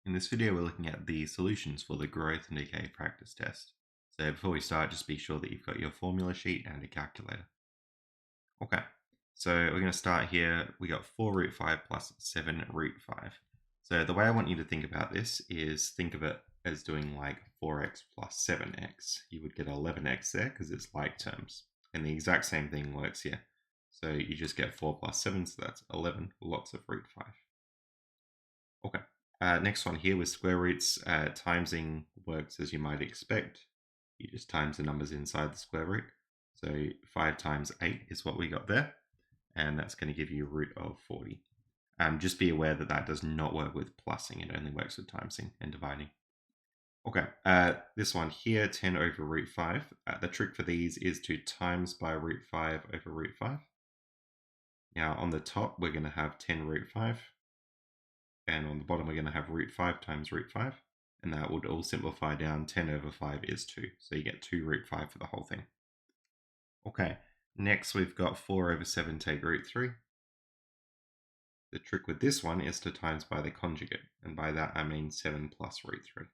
In this video, we're looking at the solutions for the growth and decay practice test. So before we start, just be sure that you've got your formula sheet and a calculator. Okay, so we're going to start here. We got 4 root 5 plus 7 root 5. So the way I want you to think about this is think of it as doing like 4x plus 7x. You would get 11x there because it's like terms. And the exact same thing works here. So you just get 4 plus 7, so that's 11, lots of root 5. Okay. Next one here with square roots, timesing works as you might expect. You just times the numbers inside the square root. So 5 times 8 is what we got there, and that's going to give you a root of 40. Just be aware that that does not work with plussing, it only works with timesing and dividing. Okay, this one here, 10 over root 5. The trick for these is to times by root 5 over root 5. Now on the top, we're going to have 10 root 5. And on the bottom, we're going to have root 5 times root 5. And that would all simplify down. 10 over 5 is 2. So you get 2 root 5 for the whole thing. Okay, next we've got 4 over 7 take root 3. The trick with this one is to times by the conjugate. And by that, I mean 7 plus root 3.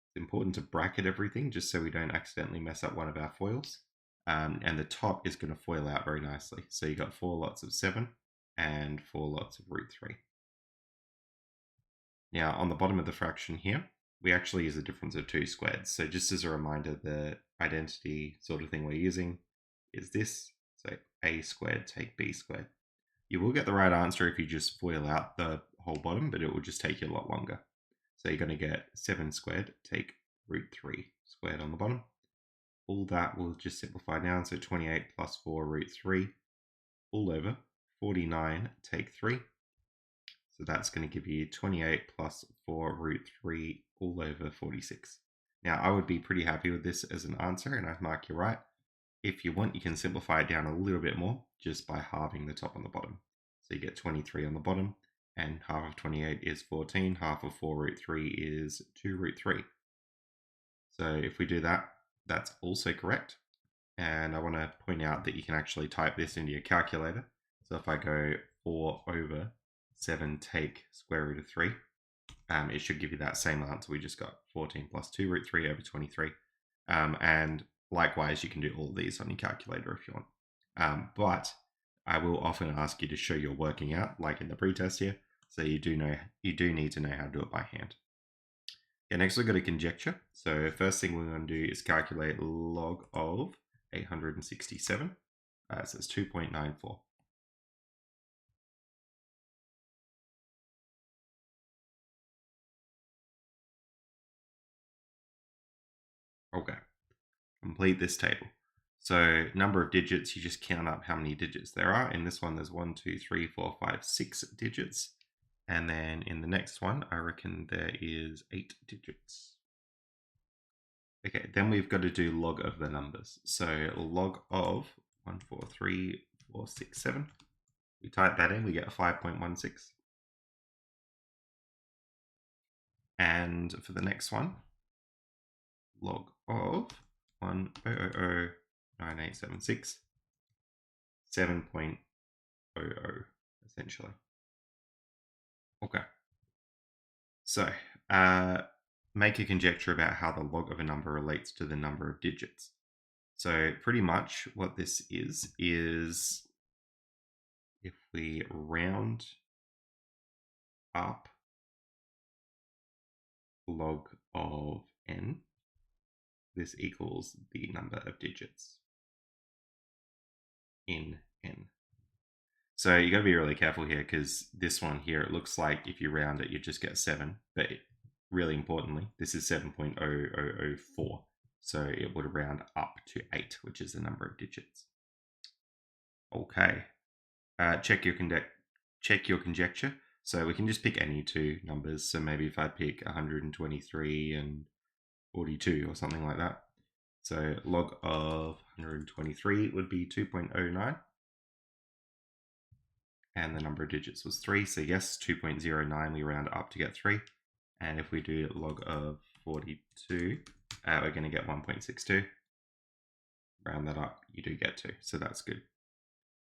It's important to bracket everything just so we don't accidentally mess up one of our foils. And the top is going to foil out very nicely. So you got 4 lots of 7 and 4 lots of root 3. Now, on the bottom of the fraction here, we actually use a difference of 2 squared. So just as a reminder, the identity sort of thing we're using is this. So a squared take b squared. You will get the right answer if you just FOIL out the whole bottom, but it will just take you a lot longer. So you're going to get 7 squared take root 3 squared on the bottom. All that will just simplify down. So 28 plus 4 root 3 all over 49 take 3. So that's going to give you 28 plus 4 root 3 all over 46. Now, I would be pretty happy with this as an answer, and I'd mark you right. If you want, you can simplify it down a little bit more just by halving the top and the bottom. So you get 23 on the bottom, and half of 28 is 14. Half of 4 root 3 is 2 root 3. So if we do that, that's also correct. And I want to point out that you can actually type this into your calculator. So if I go 4 over 7 take square root of 3, it should give you that same answer we just got, 14 plus 2 root 3 over 23. And likewise, you can do all of these on your calculator if you want. But I will often ask you to show your working out, like in the pretest here. So you do need to know how to do it by hand. Okay, next we've got a conjecture. So first thing we're going to do is calculate log of 867. So it's 2.94. Okay, complete this table. So number of digits, you just count up how many digits there are. In this one, there's 1, 2, 3, 4, 5, 6 digits. And then in the next one, I reckon there is 8 digits. Okay, then we've got to do log of the numbers. So log of 1, 4, 3, 4, 6, 7. We type that in, we get 5.16. And for the next one, log of 1,000,9876, 7.00 essentially. Okay. So make a conjecture about how the log of a number relates to the number of digits. So pretty much what this is if we round up log of n, this equals the number of digits in n. So you got to be really careful here because this one here, it looks like if you round it, you just get 7. But really importantly, this is 7.0004. So it would round up to 8, which is the number of digits. Okay. Check your conjecture. So we can just pick any two numbers. So maybe if I pick 123 and 42 or something like that. So log of 123 would be 2.09. And the number of digits was 3. So yes, 2.09, we round up to get 3. And if we do log of 42, we're going to get 1.62. Round that up, you do get 2. So that's good.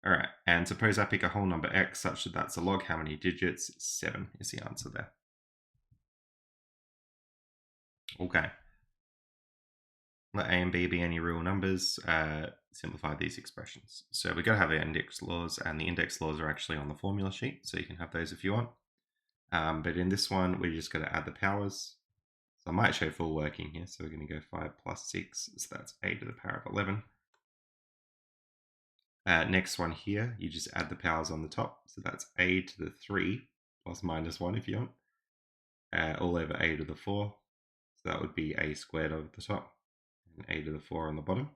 All right, and suppose I pick a whole number x such that that's a log. How many digits? 7 is the answer there. Okay. Let a and b be any real numbers. Simplify these expressions. So we've got to have our index laws, and the index laws are actually on the formula sheet, so you can have those if you want. But in this one, we're just going to add the powers. So I might show full working here. So we're going to go 5 plus 6, so that's a to the power of 11. Next one here, you just add the powers on the top. So that's a to the 3 plus minus 1 if you want, all over a to the 4. So that would be a squared over the top and a to the 4 on the bottom.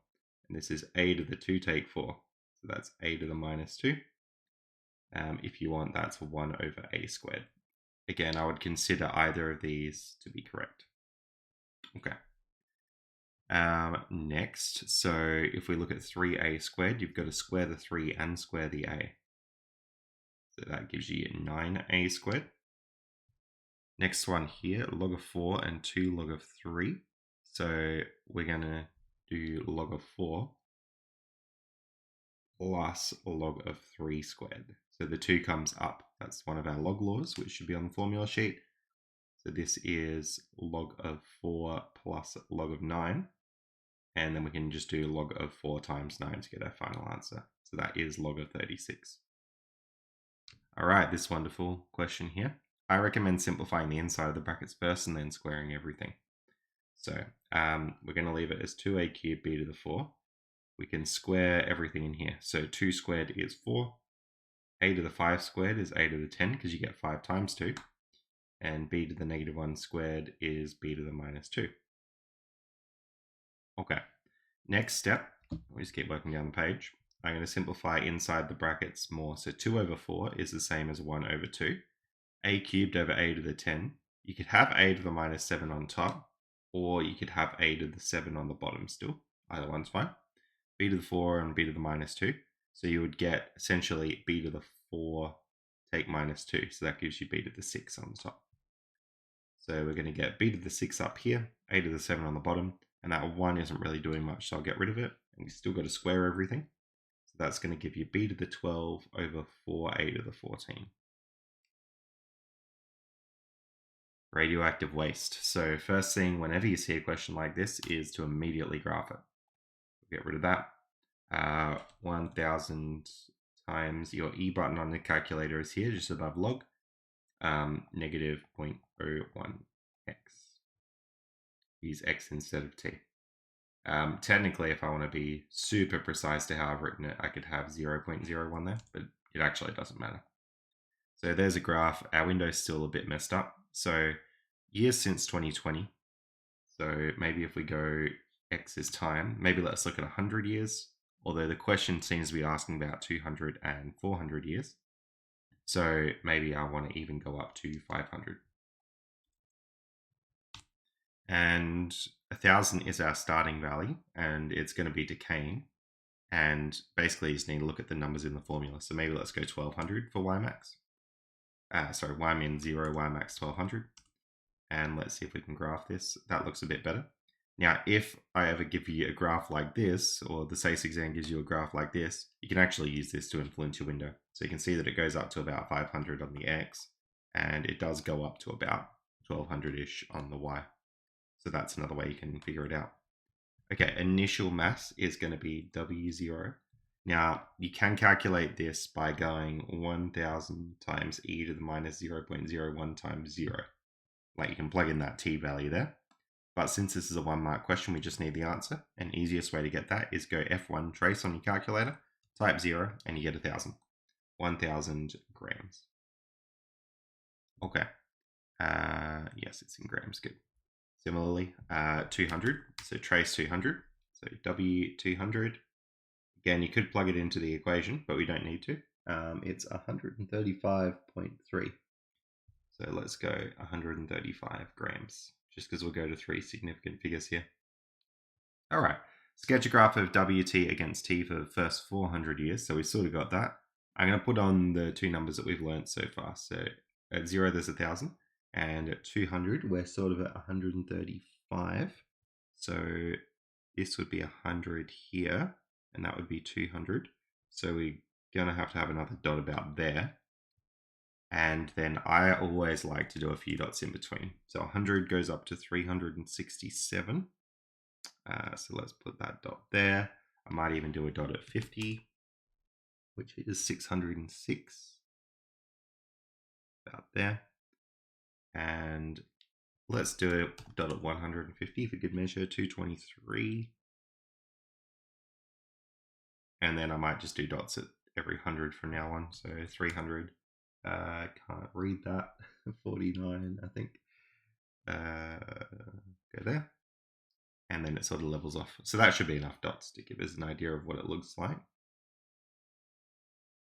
And this is a to the 2 take 4. So that's a to the minus 2. If you want, that's 1 over a squared. Again, I would consider either of these to be correct. Okay. Next, so if we look at 3a squared, you've got to square the 3 and square the a. So that gives you 9a squared. Next one here, log of 4 and 2 log of 3. So we're going to do log of 4 plus log of 3 squared. So the 2 comes up. That's one of our log laws, which should be on the formula sheet. So this is log of 4 plus log of 9. And then we can just do log of 4 times 9 to get our final answer. So that is log of 36. All right, this wonderful question here. I recommend simplifying the inside of the brackets first and then squaring everything. So we're going to leave it as 2a cubed b to the 4. We can square everything in here. So 2 squared is 4. A to the 5 squared is a to the 10 because you get 5 times 2. And b to the negative 1 squared is b to the minus 2. Okay, next step, we just keep working down the page. I'm going to simplify inside the brackets more. So 2 over 4 is the same as 1 over 2. A cubed over a to the 10. You could have a to the minus 7 on top, or you could have a to the 7 on the bottom still. Either one's fine. B to the 4 and b to the minus 2. So you would get essentially b to the 4 take minus 2. So that gives you b to the 6 on the top. So we're going to get b to the 6 up here, a to the 7 on the bottom, and that 1 isn't really doing much, so I'll get rid of it. And we still got to square everything. So that's going to give you b to the 12 over 4a to the 14. Radioactive waste. So first thing, whenever you see a question like this, is to immediately graph it. Get rid of that. 1000 times your E button on the calculator is here, just above log. Negative 0.01x. Use x instead of t. Technically, if I want to be super precise to how I've written it, I could have 0.01 there, but it actually doesn't matter. So there's a graph. Our window's still a bit messed up. So years since 2020. So maybe if we go x is time, maybe let's look at 100 years, although the question seems to be asking about 200 and 400 years. So maybe I want to even go up to 500. And 1000 is our starting value, and it's going to be decaying. And basically, you just need to look at the numbers in the formula. So maybe let's go 1200 for y max. Sorry, y min 0, y max 1200. And let's see if we can graph this. That looks a bit better. Now, if I ever give you a graph like this, or the SACE exam gives you a graph like this, you can actually use this to influence your window. So you can see that it goes up to about 500 on the X, and it does go up to about 1200-ish on the Y. So that's another way you can figure it out. Okay, initial mass is going to be W0. Now, you can calculate this by going 1000 times e to the minus 0.01 times 0. Like, you can plug in that t value there. But since this is a 1 mark question, we just need the answer. And easiest way to get that is go F1 trace on your calculator, type 0, and you get 1000. 1000 grams. Okay. Yes, it's in grams, good. Similarly, 200, so trace 200. So W200. Again, you could plug it into the equation, but we don't need to. It's 135.3. So let's go 135 grams, just because we'll go to 3 significant figures here. All right, sketch a graph of WT against T for the first 400 years. So we've sort of got that. I'm going to put on the 2 numbers that we've learned so far. So at 0, there's 1000. And at 200, we're sort of at 135. So this would be 100 here, and that would be 200. So we going to have another dot about there. And then I always like to do a few dots in between. So 100 goes up to 367. So let's put that dot there. I might even do a dot at 50, which is 606. About there. And let's do a dot at 150 for good measure, 223. And then I might just do dots at every 100 from now on. So 300. Can't read that. 49, I think. Go there. And then it sort of levels off. So that should be enough dots to give us an idea of what it looks like.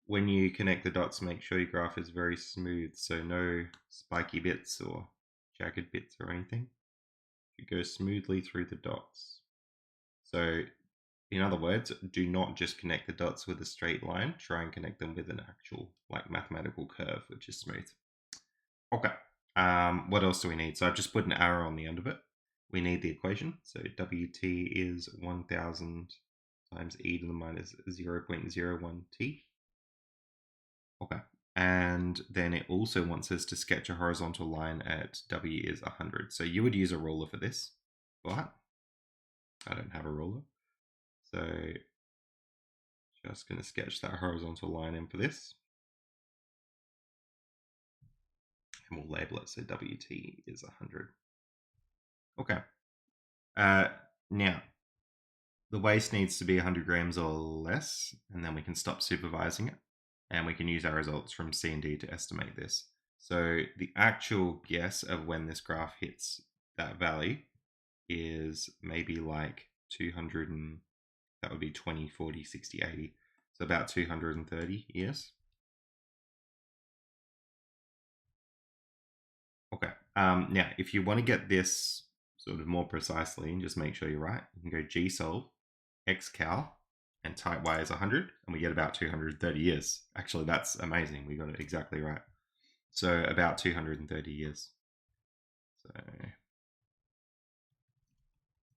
When you connect the dots, make sure your graph is very smooth, so no spiky bits or jagged bits or anything. You go smoothly through the dots. So in other words, do not just connect the dots with a straight line, try and connect them with an actual like mathematical curve, which is smooth. Okay, what else do we need? So I've just put an arrow on the end of it. We need the equation. So WT is 1000 times e to the minus 0.01t. Okay, and then it also wants us to sketch a horizontal line at W is 100. So you would use a ruler for this, but I don't have a ruler. So just going to sketch that horizontal line in for this. And we'll label it so WT is 100. Okay. Now, the waste needs to be 100 grams or less, and then we can stop supervising it. And we can use our results from C and D to estimate this. So the actual guess of when this graph hits that value is maybe like 200 and that would be 20, 40, 60, 80. So about 230 years. Okay. Now, if you want to get this sort of more precisely and just make sure you're right, you can go gsolve, xcal, and type y is 100, and we get about 230 years. Actually, that's amazing. We got it exactly right. So about 230 years. So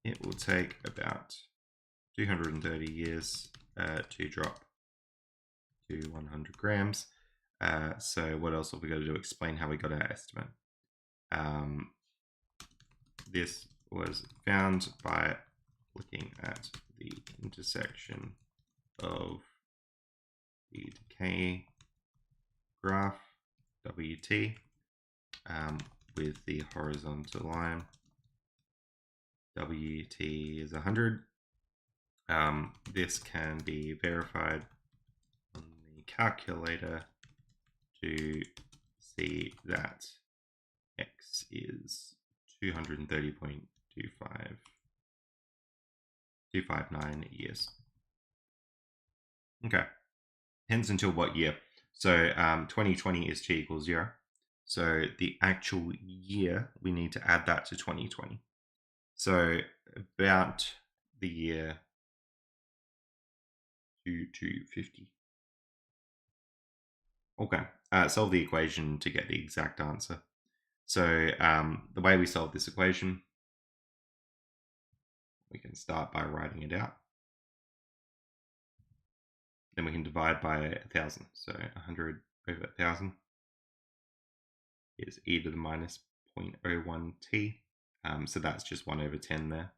it will take about 230 years to drop to 100 grams. So what else have we got to do? Explain how we got our estimate. This was found by looking at the intersection of the decay graph WT with the horizontal line WT is 100. This can be verified on the calculator to see that X is 230.259 years. Okay. Hence until what year? So 2020 is t equals 0. So the actual year, we need to add that to 2020. So about the year 2250. Okay, solve the equation to get the exact answer. So the way we solve this equation, we can start by writing it out. Then we can divide by 1,000. So 100 over 1,000 is e to the minus 0.01t. So that's just 1 over 10 there.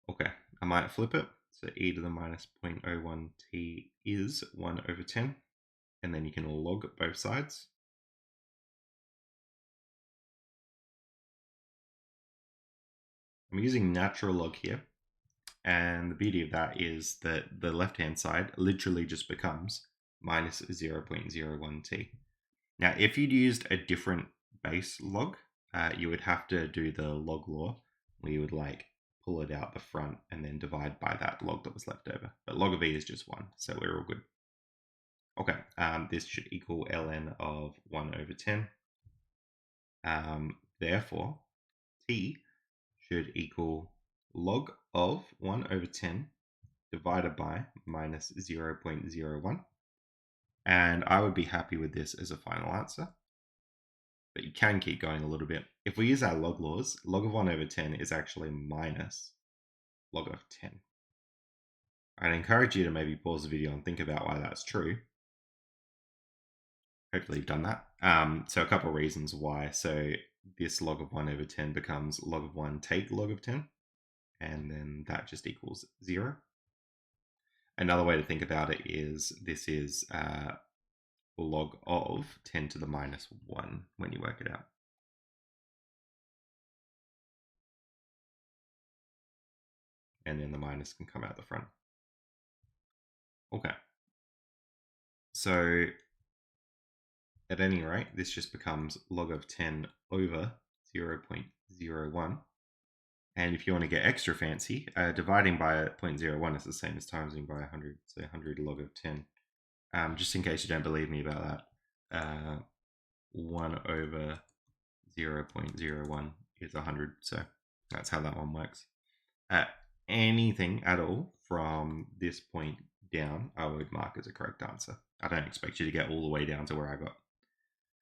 Okay, I might flip it. So e to the minus 0.01t is 1 over 10. And then you can log both sides. I'm using natural log here. And the beauty of that is that the left-hand side literally just becomes minus 0.01t. Now, if you'd used a different base log, you would have to do the log law, where you would like pull it out the front and then divide by that log that was left over. But log of e is just 1, so we're all good. Okay, this should equal ln of 1 over 10. Therefore, t should equal log of 1 over 10 divided by minus 0.01. And I would be happy with this as a final answer. But you can keep going a little bit. If we use our log laws, log of 1 over 10 is actually minus log of 10. I'd encourage you to maybe pause the video and think about why that's true. Hopefully you've done that. So a couple of reasons why. So this log of 1 over 10 becomes log of 1 take log of 10, and then that just equals 0. Another way to think about it is this is log of 10 to the minus 1 when you work it out. And then the minus can come out the front. Okay. So at any rate, this just becomes log of 10 over 0.01. And if you want to get extra fancy, dividing by 0.01 is the same as timesing by 100. So 100 log of 10. Just in case you don't believe me about that, 1 over 0.01 is 100. So that's how that one works. Anything at all from this point down, I would mark as a correct answer. I don't expect you to get all the way down to where I got.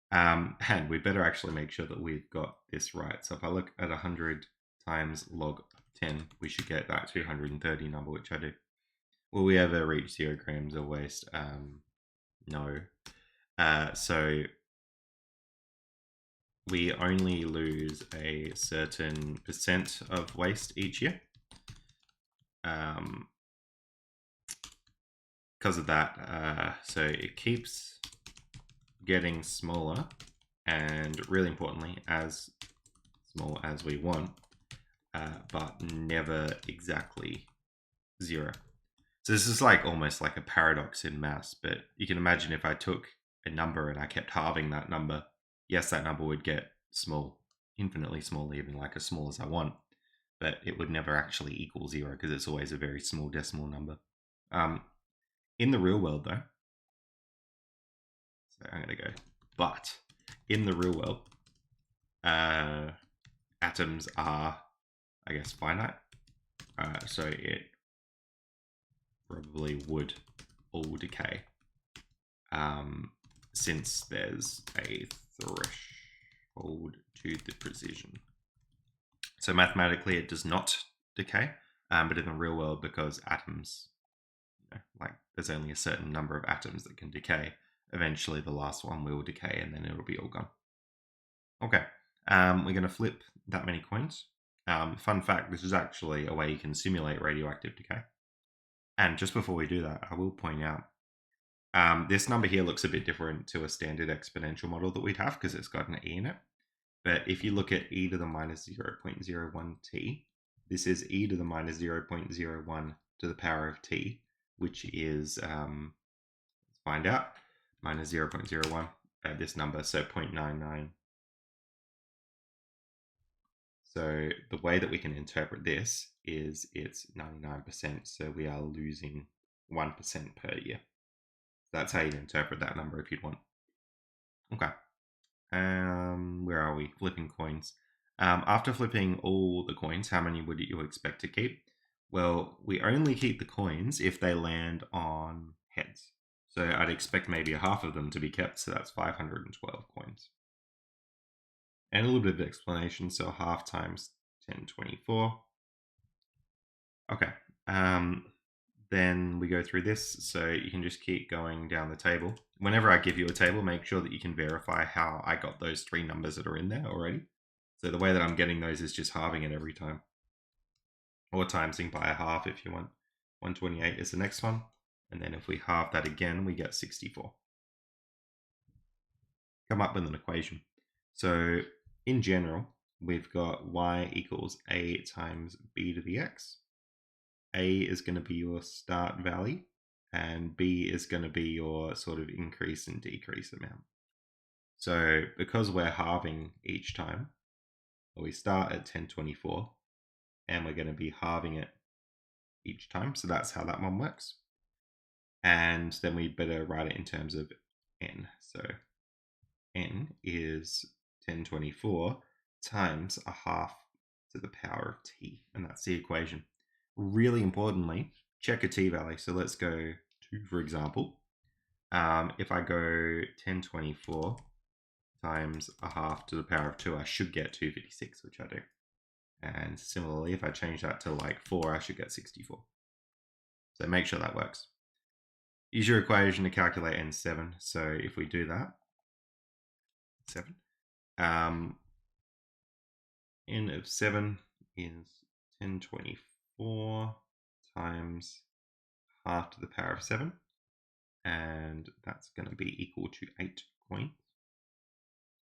And we better actually make sure that we've got this right. So if I look at 100 times log of 10, we should get that 230 number, which I do. Will we ever reach 0 grams of waste? No. So we only lose a certain percent of waste each year. Because of that, so it keeps getting smaller, and really importantly, as small as we want, but never exactly 0. So this is like almost like a paradox in maths, but you can imagine if I took a number and I kept halving that number, yes, that number would get small, infinitely small, even like as small as I want, but it would never actually equal 0 because it's always a very small decimal number. In the real world though, so I'm going to go, but in the real world, atoms are, I guess, finite. So it probably would all decay since there's a threshold to the precision. So mathematically it does not decay, but in the real world, because atoms, like there's only a certain number of atoms that can decay, eventually the last one will decay and then it'll be all gone. Okay, we're going to flip that many coins. Fun fact, this is actually a way you can simulate radioactive decay. And just before we do that, I will point out, this number here looks a bit different to a standard exponential model that we'd have because it's got an e in it. But if you look at e to the minus 0.01t, this is e to the minus 0.01 to the power of t, which is, let's find out, minus 0.01, this number, so 0.99. So the way that we can interpret this is it's 99%, so we are losing 1% per year. That's how you'd interpret that number if you'd want. Okay. Where are we? Flipping coins. After flipping all the coins, how many would you expect to keep? Well, we only keep the coins if they land on heads. So I'd expect maybe a half of them to be kept, so that's 512 coins. And a little bit of explanation, so half times 1024. Okay, then we go through this, so you can just keep going down the table. Whenever I give you a table, make sure that you can verify how I got those 3 numbers that are in there already. So the way that I'm getting those is just halving it every time. Or timesing by a half if you want. 128 is the next one. And then if we halve that again, we get 64. Come up with an equation. So in general, we've got y equals a times b to the x. A is going to be your start value, and B is going to be your sort of increase and decrease amount. So because we're halving each time, we start at 1024, and we're going to be halving it each time. So that's how that one works. And then we better write it in terms of n. So n is 1024 times a half to the power of t, and that's the equation. Really importantly, check a t-value. So let's go 2, for example. If I go 1024 times a half to the power of 2, I should get 256, which I do. And similarly, if I change that to like 4, I should get 64. So make sure that works. Use your equation to calculate n7. So if we do that, 7, n of 7 is 1024 times half to the power of 7. And that's going to be equal to 8 coins.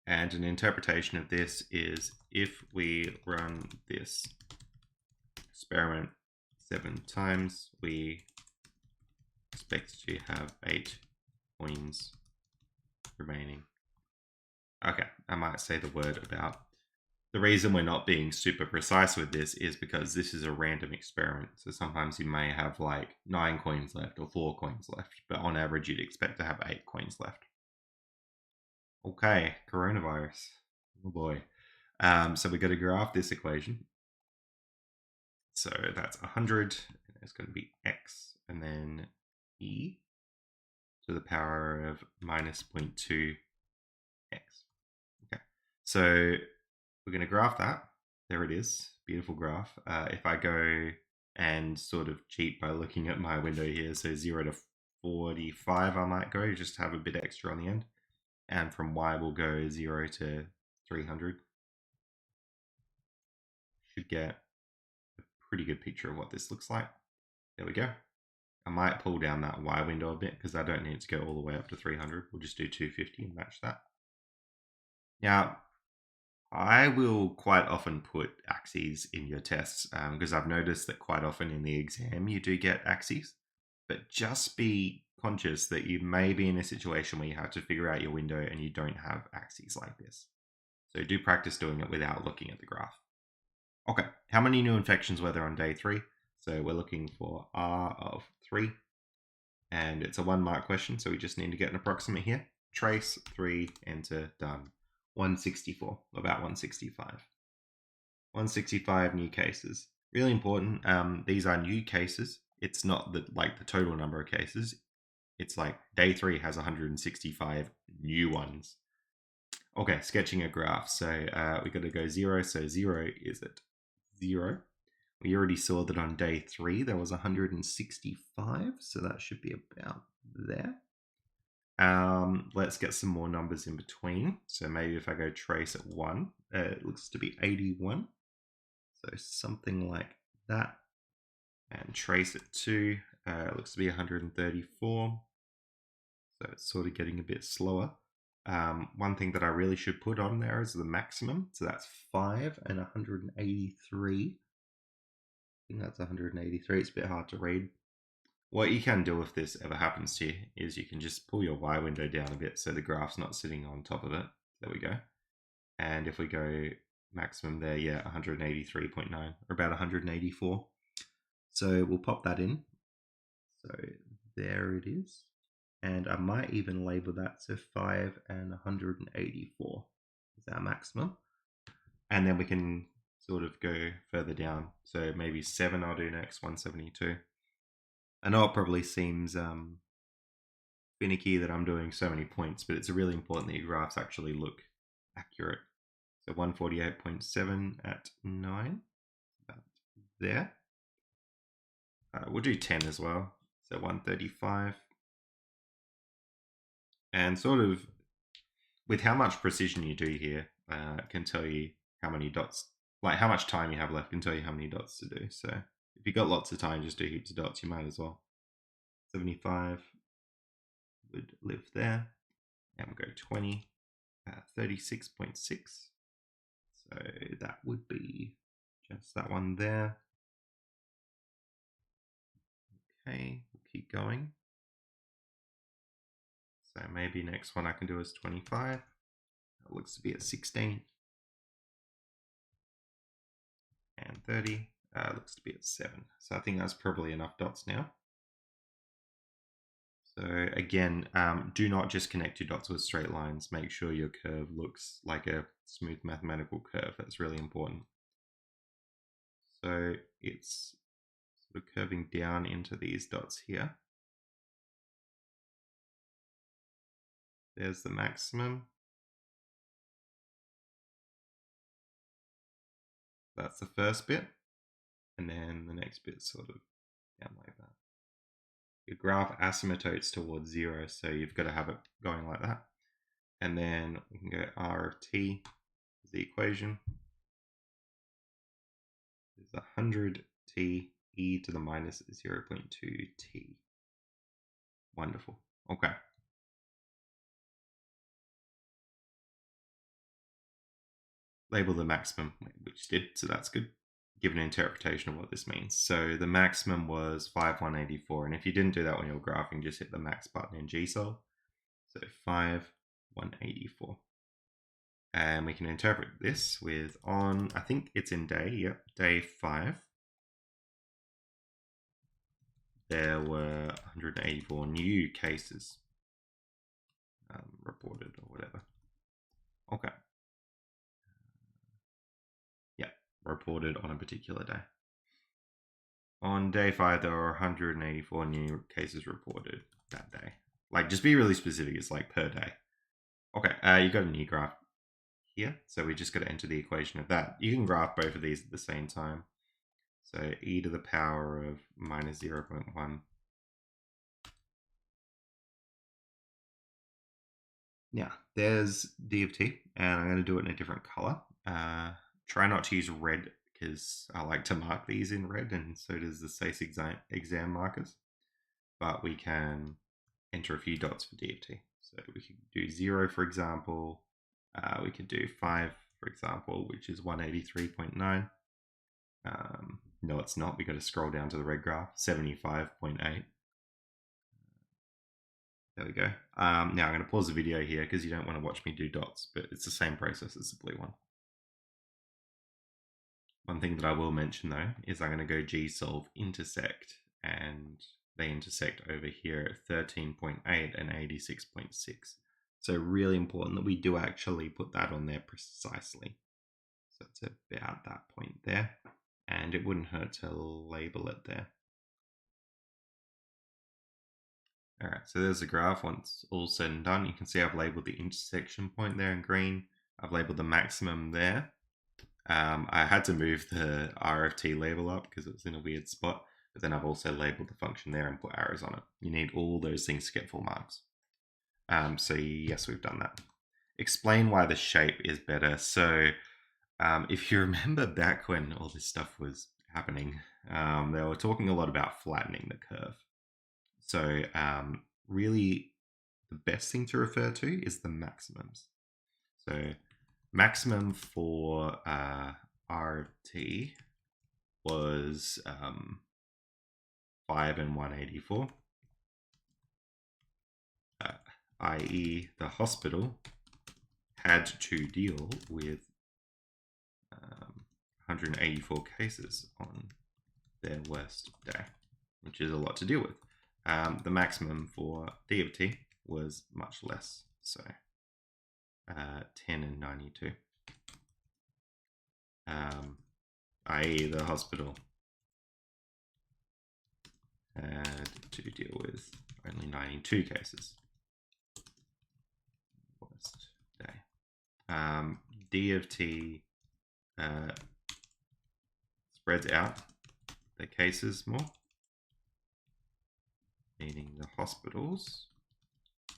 And an interpretation of this is if we run this experiment 7 times, we expect to have 8 coins remaining. Okay, I might say the word about the reason we're not being super precise with this is because this is a random experiment. So sometimes you may have like 9 coins left or 4 coins left, but on average you'd expect to have 8 coins left. Okay, coronavirus. Oh boy. So we're going to graph this equation. So that's 100, and it's going to be x, and then e to the power of minus 0.2 x. Okay, so we're going to graph that. There it is, beautiful graph. If I go and sort of cheat by looking at my window here, so 0 to 45 I might go, just have a bit extra on the end. And from y we'll go 0 to 300. Should get a pretty good picture of what this looks like. There we go. I might pull down that Y window a bit because I don't need to go all the way up to 300. We'll just do 250 and match that. Now, I will quite often put axes in your tests because I've noticed that quite often in the exam you do get axes, but just be conscious that you may be in a situation where you have to figure out your window and you don't have axes like this. So do practice doing it without looking at the graph. Okay, how many new infections were there on day 3? So we're looking for R of 3. And it's a 1 mark question, so we just need to get an approximate here. Trace, 3, enter, done. 164, about 165. 165 new cases. Really important, these are new cases. It's not the total number of cases. It's like day 3 has 165 new ones. Okay, sketching a graph. So we got to go 0, so 0 is at 0. We already saw that on day 3 there was 165, so that should be about there. Let's get some more numbers in between. So maybe if I go trace at 1, it looks to be 81. So something like that. And trace at 2, it looks to be 134. So it's sort of getting a bit slower. One thing that I really should put on there is the maximum. So that's 5 and 183. I think that's 183. It's a bit hard to read. What you can do if this ever happens to you is you can just pull your Y window down a bit so the graph's not sitting on top of it. There we go. And if we go maximum there, yeah, 183.9 or about 184. So we'll pop that in. So there it is. And I might even label that, so 5 and 184 is our maximum. And then we can sort of go further down. So maybe 7 I'll do next, 172. I know it probably seems finicky that I'm doing so many points, but it's really important that your graphs actually look accurate. So 148.7 at 9, about there. We'll do 10 as well, so 135. And sort of with how much precision you do here, can tell you how many dots, like how much time you have left can tell you how many dots to do. So if you've got lots of time, just do heaps of dots, you might as well. 75 would live there. And we'll go 20, 36.6. So that would be just that one there. Okay, we'll keep going. So maybe next one I can do is 25. It looks to be at 16. And 30 looks to be at 7. So I think that's probably enough dots now. So again, do not just connect your dots with straight lines. Make sure your curve looks like a smooth mathematical curve. That's really important. So it's sort of curving down into these dots here. There's the maximum. That's the first bit. And then the next bit sort of down like that. your graph asymptotes towards 0, so you've got to have it going like that. And then we can go R of t is the equation. Is 100t e to the minus 0.2t. Wonderful. Okay. Label the maximum, which did, so that's good. Give an interpretation of what this means. So the maximum was 5,184, and if you didn't do that when you were graphing, just hit the max button in GSolve. So 5,184. And we can interpret this with on, I think it's in day, yep, day 5. There were 184 new cases reported or whatever. Okay. Yeah, reported on a particular day. On day 5, there were 184 new cases reported that day. Like, just be really specific. It's like per day. Okay, you got a new graph here. So we just got to enter the equation of that. You can graph both of these at the same time. So e to the power of minus 0.1. Now, there's d of t, and I'm going to do it in a different color. Try not to use red because I like to mark these in red, and so does the SACE exam markers. But we can enter a few dots for d of t. So we could do 0, for example. We could do 5, for example, which is 183.9. No, it's not. We've got to scroll down to the red graph, 75.8. There we go. Now I'm going to pause the video here because you don't want to watch me do dots, but it's the same process as the blue one. One thing that I will mention though is I'm going to go GSolve intersect, and they intersect over here at 13.8 and 86.6. So really important that we do actually put that on there precisely. So it's about that point there, and it wouldn't hurt to label it there. All right, so there's the graph. Once all said and done, you can see I've labeled the intersection point there in green. I've labeled the maximum there. I had to move the R of t label up because it was in a weird spot, but then I've also labeled the function there and put arrows on it. You need all those things to get full marks. So yes, we've done that. Explain why the shape is better. So if you remember back when all this stuff was happening, they were talking a lot about flattening the curve. So really the best thing to refer to is the maximums. So maximum for RT was 5 and 184, i.e. the hospital had to deal with 184 cases on their worst day, which is a lot to deal with. The maximum for D of T was much less, so 10 and 92. I.e. the hospital had to deal with only 92 cases. Worst day. D of T spreads out the cases more, meaning the hospitals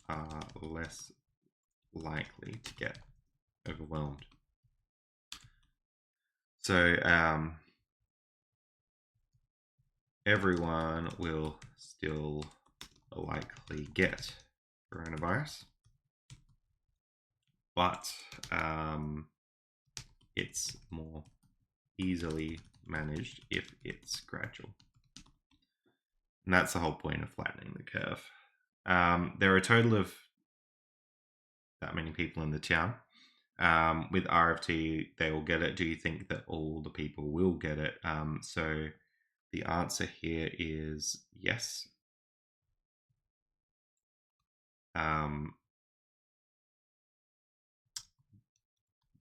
are less likely to get overwhelmed. So everyone will still likely get coronavirus, but it's more easily managed if it's gradual. And that's the whole point of flattening the curve. There are a total of that many people in the town. With R of t, they will get it. Do you think that all the people will get it? So the answer here is yes.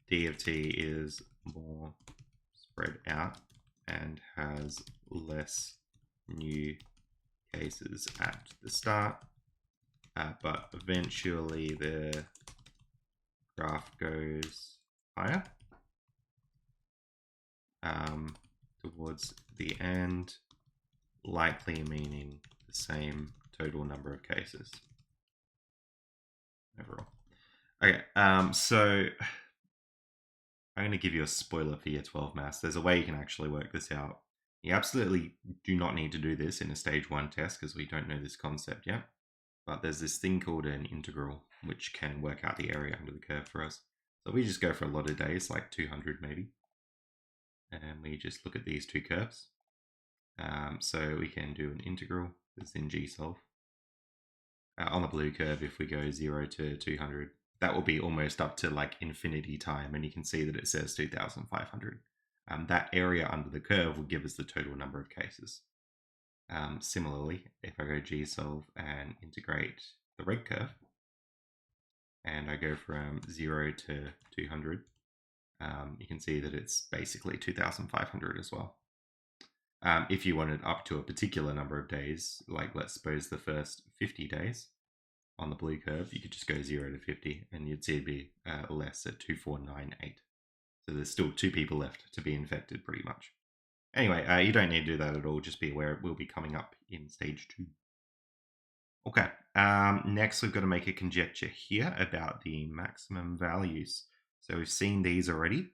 D of t is more spread out and has less new cases at the start, but eventually the graph goes higher towards the end, likely meaning the the same total number of cases overall. Okay, so I'm going to give you a spoiler for Year 12 Maths. There's a way you can actually work this out. You absolutely do not need to do this in a Stage 1 test because we don't know this concept yet. But there's this thing called an integral, which can work out the area under the curve for us. So we just go for a lot of days, like 200 maybe. And we just look at these two curves. So we can do an integral. This is in GSolve. On the blue curve, if we go 0 to 200, that will be almost up to like infinity time, and you can see that it says 2,500. That area under the curve will give us the total number of cases. Similarly, if I go GSolve and integrate the red curve, and I go from 0 to 200, you can see that it's basically 2,500 as well. If you wanted up to a particular number of days, like let's suppose the first 50 days on the blue curve, you could just go 0 to 50 and you'd see it'd be less at 2,498. So there's still 2 people left to be infected pretty much. Anyway, you don't need to do that at all. Just be aware it will be coming up in Stage 2. Okay, next we've got to make a conjecture here about the maximum values. So we've seen these already.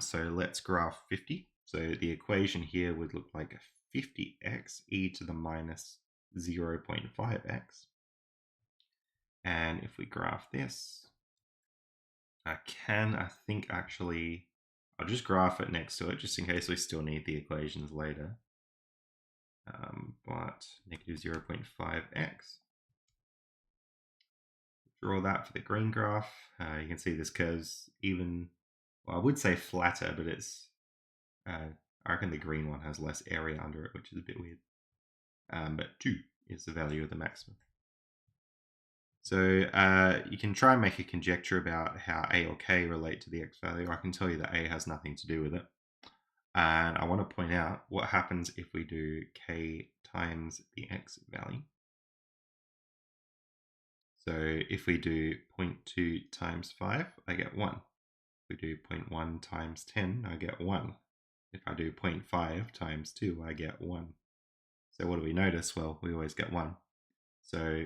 So let's graph 50. So the equation here would look like 50x e to the minus 0.5x. And if we graph this, I think actually, I'll just graph it next to it just in case we still need the equations later. But negative 0.5x. Draw that for the green graph. You can see this curve's even, well, I would say flatter, but it's, I reckon the green one has less area under it, which is a bit weird. But 2 is the value of the maximum. So you can try and make a conjecture about how A or K relate to the X value. I can tell you that A has nothing to do with it. And I want to point out what happens if we do K times the X value. So if we do 0.2 times 5, I get 1. If we do 0.1 times 10, I get 1. If I do 0.5 times 2, I get 1. So what do we notice? Well, we always get 1. So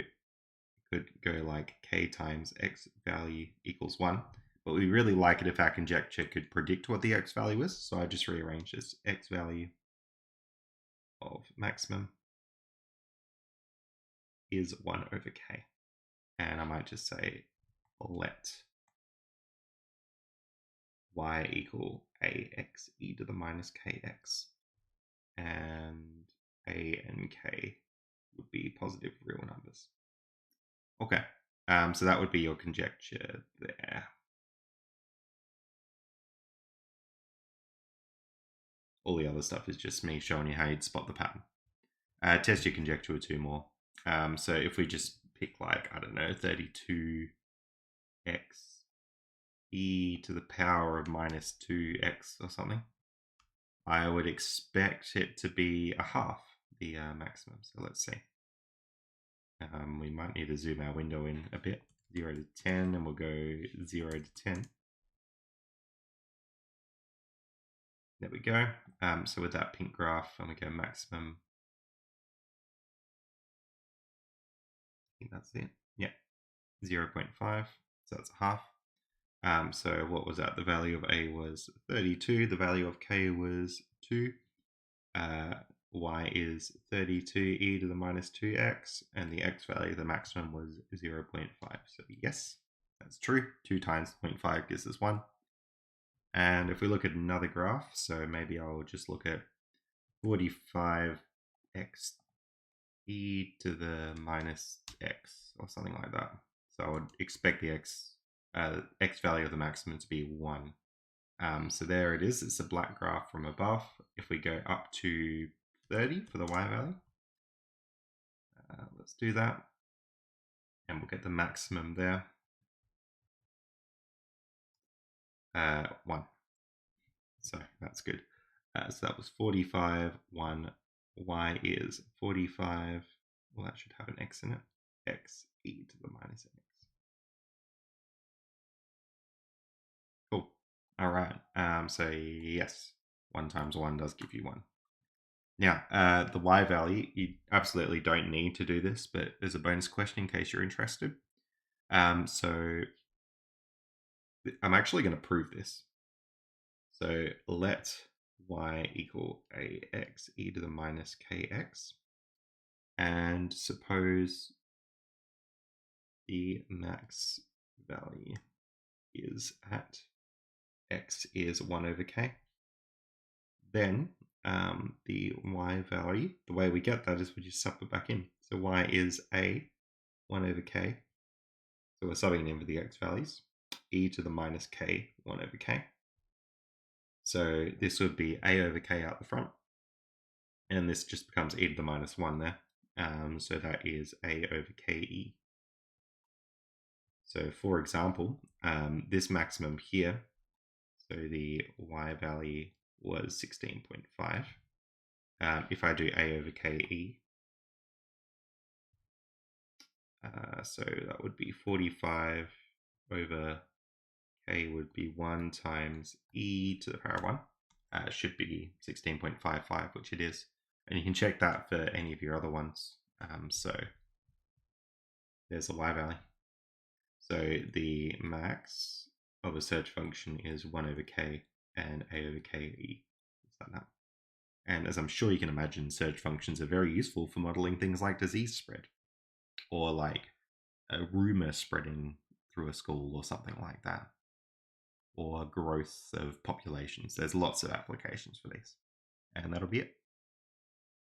could go like K times X value equals 1. But we really like it if our conjecture could predict what the X value is. So I just rearrange this X value of maximum is 1 over K. And I might just say let y equal ax e to the minus kx. And a and k would be positive real numbers. Okay, so that would be your conjecture there. All the other stuff is just me showing you how you'd spot the pattern. Test your conjecture with 2 more. So if we just pick like, I don't know, 32x e to the power of minus 2x or something, I would expect it to be a half the maximum. So let's see. We might need to zoom our window in a bit. 0 to 10, and we'll go 0 to 10. There we go. So with that pink graph, I'm going to go maximum. I think that's it. Yeah, 0.5. So that's a half. So what was that? The value of A was 32. The value of K was 2. Y is 32e to the minus 2x, and the x value, the maximum, was 0.5. So yes, that's true. 2 times 0.5 gives us 1. And if we look at another graph, so maybe I'll just look at 45x e to the minus x or something like that. So I would expect the x value of the maximum to be 1. So there it is. It's a black graph from above. If we go up to 30 for the y value, let's do that. And we'll get the maximum there. 1. So that's good. So that was 45, 1. Y is 45. Well, that should have an x in it. X e to the minus x. Cool. All right. So yes, 1 times 1 does give you 1. Now, the y value, you absolutely don't need to do this, but there's a bonus question in case you're interested. So I'm actually going to prove this. So let y equal ax e to the minus kx. And suppose the max value is at x is 1 over k. Then the y value, the way we get that is we just sub it back in. So y is a 1 over k. So we're subbing in for the x values. E to the minus k 1 over k. So this would be a over k out the front. And this just becomes e to the minus 1 there. So that is a over ke. So for example, this maximum here, so the y value was 16.5. If I do a over ke, so that would be 45 over k would be 1 times e to the power 1. Should be 16.55, which it is. And you can check that for any of your other ones. So there's the y value. So the max of a search function is 1 over k and a over ke. It's like that. And as I'm sure you can imagine, search functions are very useful for modeling things like disease spread or like a rumor spreading through a school or something like that, or growth of populations. There's lots of applications for these. And that'll be it.